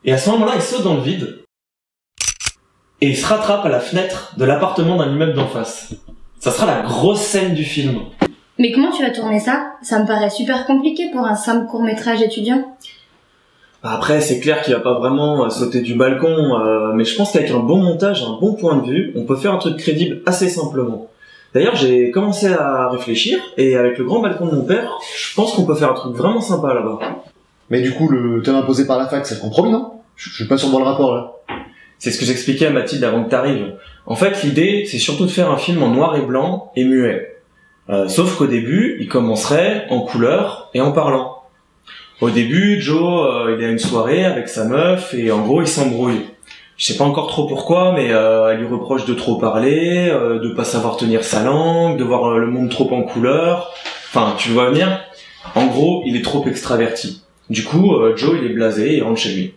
Et à ce moment-là, il saute dans le vide et il se rattrape à la fenêtre de l'appartement d'un immeuble d'en face. Ça sera la grosse scène du film. Mais comment tu vas tourner ça? Ça me paraît super compliqué pour un simple court-métrage étudiant. Après, c'est clair qu'il va pas vraiment sauter du balcon, mais je pense qu'avec un bon montage, un bon point de vue, on peut faire un truc crédible assez simplement. D'ailleurs, j'ai commencé à réfléchir, et avec le grand balcon de mon père, je pense qu'on peut faire un truc vraiment sympa là-bas. Mais du coup, le thème imposé par la fac, c'est le compromis, non? Je suis pas sûr dans le rapport, là. C'est ce que j'expliquais à Mathilde avant que t'arrives. En fait, l'idée, c'est surtout de faire un film en noir et blanc et muet. Sauf qu'au début, il commencerait en couleur et en parlant. Au début, Joe, il a une soirée avec sa meuf et en gros, il s'embrouille. Je sais pas encore trop pourquoi, mais elle lui reproche de trop parler, de pas savoir tenir sa langue, de voir le monde trop en couleur. Enfin, tu vois venir. En gros, il est trop extraverti. Du coup, Joe, il est blasé et il rentre chez lui.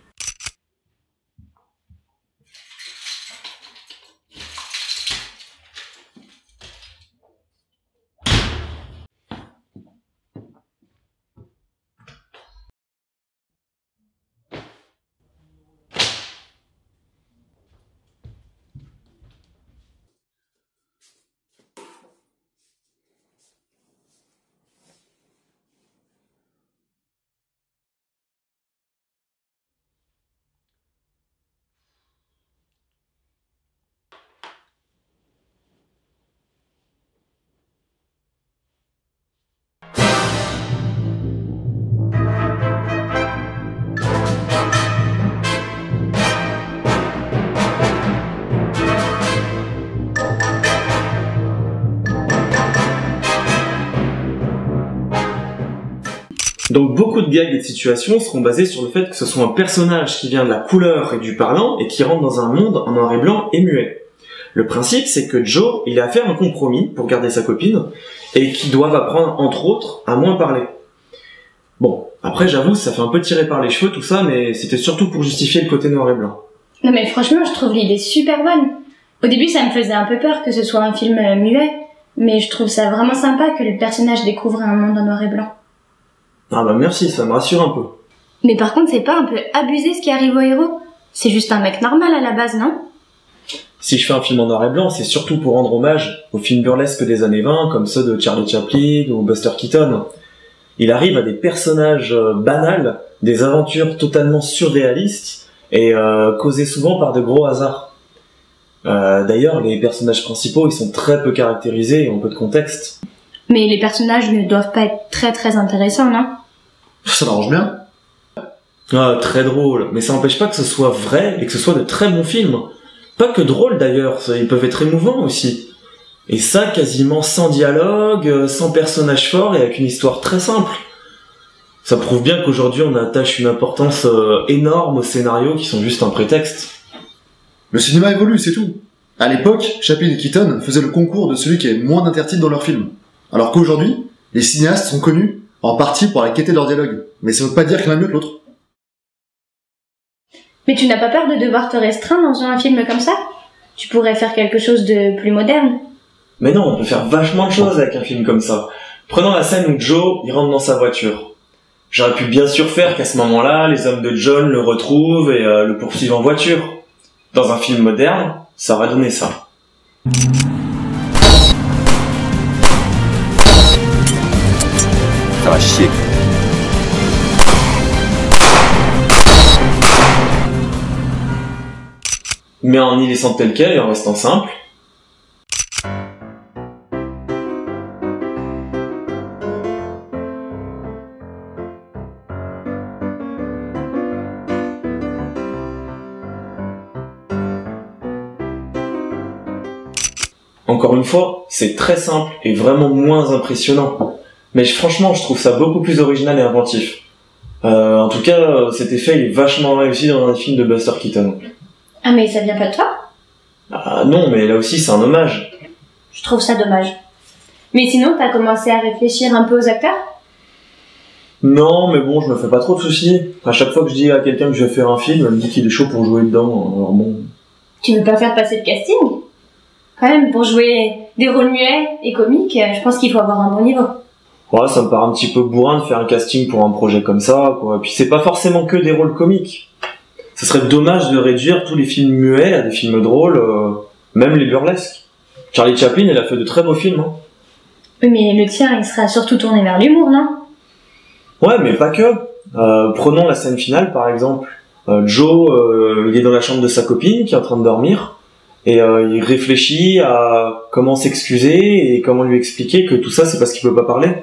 Donc beaucoup de gags et de situations seront basés sur le fait que ce soit un personnage qui vient de la couleur et du parlant et qui rentre dans un monde en noir et blanc et muet. Le principe, c'est que Joe, il a à faire un compromis pour garder sa copine et qu'ils doivent apprendre, entre autres, à moins parler. Bon, après j'avoue, ça fait un peu tirer par les cheveux tout ça, mais c'était surtout pour justifier le côté noir et blanc. Non mais franchement, je trouve l'idée super bonne. Au début, ça me faisait un peu peur que ce soit un film muet, mais je trouve ça vraiment sympa que le personnage découvre un monde en noir et blanc. Ah bah merci, ça me rassure un peu. Mais par contre, c'est pas un peu abusé ce qui arrive au héros? C'est juste un mec normal à la base, non? Si je fais un film en noir et blanc, c'est surtout pour rendre hommage aux films burlesques des années 20, comme ceux de Charlie Chaplin ou Buster Keaton. Il arrive à des personnages banals, des aventures totalement surréalistes, et causées souvent par de gros hasards. D'ailleurs, les personnages principaux, ils sont très peu caractérisés et ont peu de contexte. Mais les personnages ne doivent pas être très intéressants, non? Ça m'arrange bien. Ah, très drôle, mais ça n'empêche pas que ce soit vrai et que ce soit de très bons films. Pas que drôles d'ailleurs, ils peuvent être émouvants aussi. Et ça, quasiment sans dialogue, sans personnage fort et avec une histoire très simple. Ça prouve bien qu'aujourd'hui on attache une importance énorme aux scénarios qui sont juste un prétexte. Le cinéma évolue, c'est tout. À l'époque, Chaplin et Keaton faisaient le concours de celui qui avait moins d'intertitres dans leurs films. Alors qu'aujourd'hui, les cinéastes sont connus en partie pour la qualité de leur dialogue. Mais ça veut pas dire qu'il y en a mieux que l'autre. Mais tu n'as pas peur de devoir te restreindre dans un film comme ça? Tu pourrais faire quelque chose de plus moderne. Mais non, on peut faire vachement de choses avec un film comme ça. Prenons la scène où Joe, il rentre dans sa voiture. J'aurais pu bien sûr faire qu'à ce moment-là, les hommes de John le retrouvent et le poursuivent en voiture. Dans un film moderne, ça aurait donné ça. Ça va chier. Mais en y laissant tel quel et en restant simple. Encore une fois, c'est très simple et vraiment moins impressionnant. Mais franchement, je trouve ça beaucoup plus original et inventif. En tout cas, cet effet il est vachement réussi dans un film de Buster Keaton. Ah mais ça vient pas de toi? Ah non, mais là aussi c'est un hommage. Je trouve ça dommage. Mais sinon, t'as commencé à réfléchir un peu aux acteurs? Non, mais bon, je me fais pas trop de soucis. À chaque fois que je dis à quelqu'un que je vais faire un film, elle me dit qu'il est chaud pour jouer dedans, alors bon... Tu veux pas faire passer le casting? Quand même, pour jouer des rôles muets et comiques, je pense qu'il faut avoir un bon niveau. Ouais, ça me paraît un petit peu bourrin de faire un casting pour un projet comme ça, quoi. Et puis c'est pas forcément que des rôles comiques. Ce serait dommage de réduire tous les films muets à des films drôles, même les burlesques. Charlie Chaplin, il a fait de très beaux films. Hein. Oui, mais le tien, il sera surtout tourné vers l'humour, non? Ouais, mais pas que. Prenons la scène finale, par exemple. Joe, il est dans la chambre de sa copine qui est en train de dormir, et il réfléchit à comment s'excuser et comment lui expliquer que tout ça, c'est parce qu'il peut pas parler.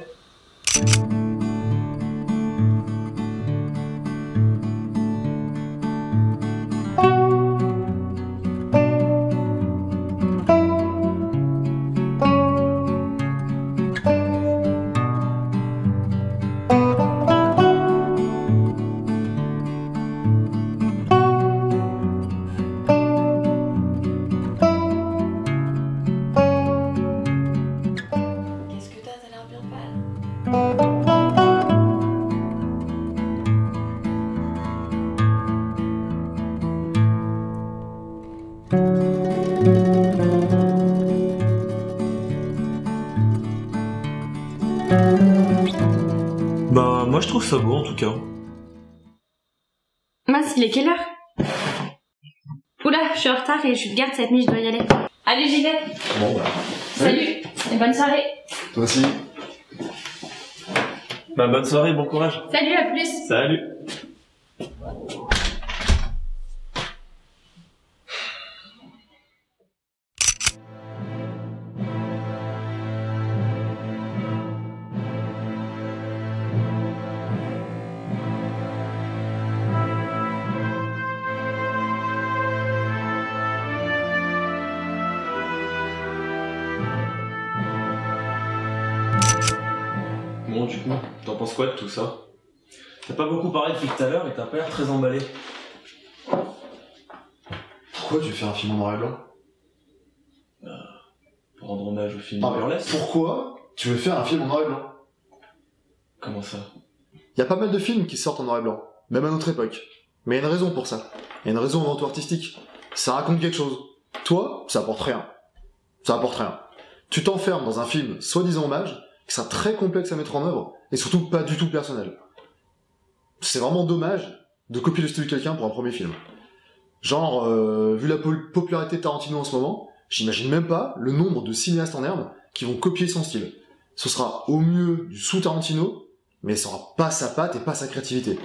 Bah, moi je trouve ça beau en tout cas. Mince, il est quelle heure? Oula, je suis en retard et je suis de garde cette nuit, je dois y aller. Allez, j'y vais. Bon, bah. Salut et bonne soirée. Toi aussi. Bah, bonne soirée, bon courage. Salut, à plus. Salut. Bon, du coup, t'en penses quoi de tout ça? T'as pas beaucoup parlé depuis tout à l'heure et t'as pas l'air très emballé. Pourquoi tu veux faire un film en noir et blanc? Pour rendre hommage au film Ah, burlesque. pourquoi tu veux faire un film en noir et blanc? Comment ça? Il y a pas mal de films qui sortent en noir et blanc, même à notre époque. Mais il y a une raison pour ça. Il y a une raison avant tout artistique. Ça raconte quelque chose. Toi, ça apporte rien. Ça apporte rien. Tu t'enfermes dans un film soi-disant hommage, qui sera très complexe à mettre en œuvre, et surtout pas du tout personnel. C'est vraiment dommage de copier le style de quelqu'un pour un premier film. Genre, vu la popularité de Tarantino en ce moment, j'imagine même pas le nombre de cinéastes en herbe qui vont copier son style. Ce sera au mieux du sous-Tarantino, mais ça aura pas sa patte et pas sa créativité.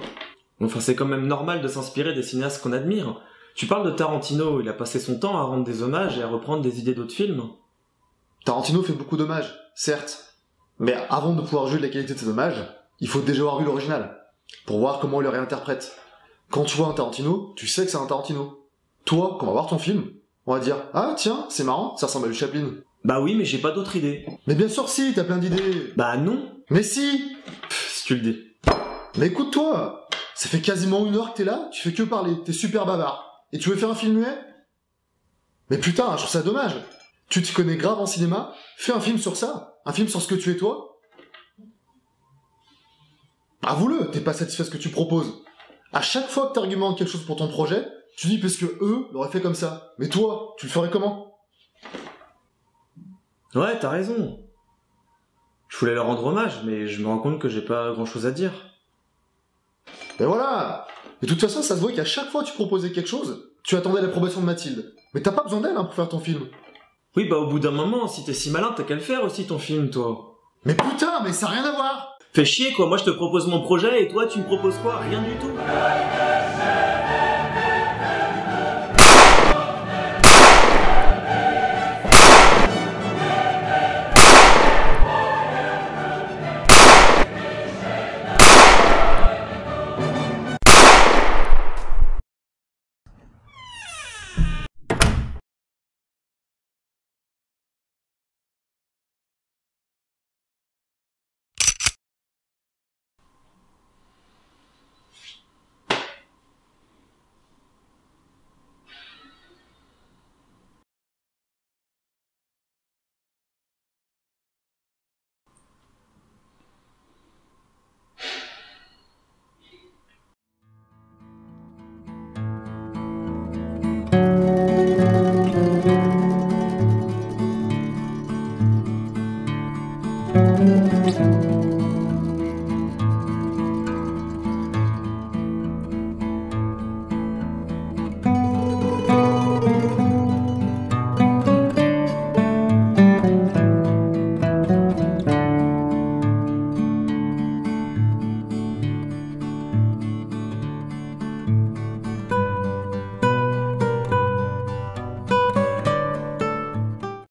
Enfin, c'est quand même normal de s'inspirer des cinéastes qu'on admire. Tu parles de Tarantino, il a passé son temps à rendre des hommages et à reprendre des idées d'autres films. Tarantino fait beaucoup d'hommages, certes. Mais avant de pouvoir juger de la qualité de ces hommages, il faut déjà avoir vu l'original, pour voir comment il le réinterprète. Quand tu vois un Tarantino, tu sais que c'est un Tarantino. Toi, quand on va voir ton film, on va dire « Ah tiens, c'est marrant, ça ressemble à du Chaplin. » Bah oui, mais j'ai pas d'autres idées. Mais bien sûr si, t'as plein d'idées. Bah non. Mais si. Si tu le dis. Mais écoute-toi, ça fait quasiment 1 heure que t'es là, tu fais que parler, t'es super bavard. Et tu veux faire un film muet? Mais putain, je trouve ça dommage. Tu t'y connais grave en cinéma, fais un film sur ça. Un film sur ce que tu es toi. Avoue-le, t'es pas satisfait de ce que tu proposes. À chaque fois que t'argumentes quelque chose pour ton projet, tu dis parce que eux l'auraient fait comme ça. Mais toi, tu le ferais comment? Ouais, t'as raison. Je voulais leur rendre hommage, mais je me rends compte que j'ai pas grand chose à dire. Ben voilà. Et de toute façon, ça se voit qu'à chaque fois que tu proposais quelque chose, tu attendais l'approbation de Mathilde. Mais t'as pas besoin d'elle pour faire ton film. Oui, bah au bout d'un moment, si t'es si malin, t'as qu'à le faire aussi ton film, toi. Mais putain, mais ça n'a rien à voir. Fais chier quoi, moi je te propose mon projet et toi tu me proposes quoi? Rien du tout.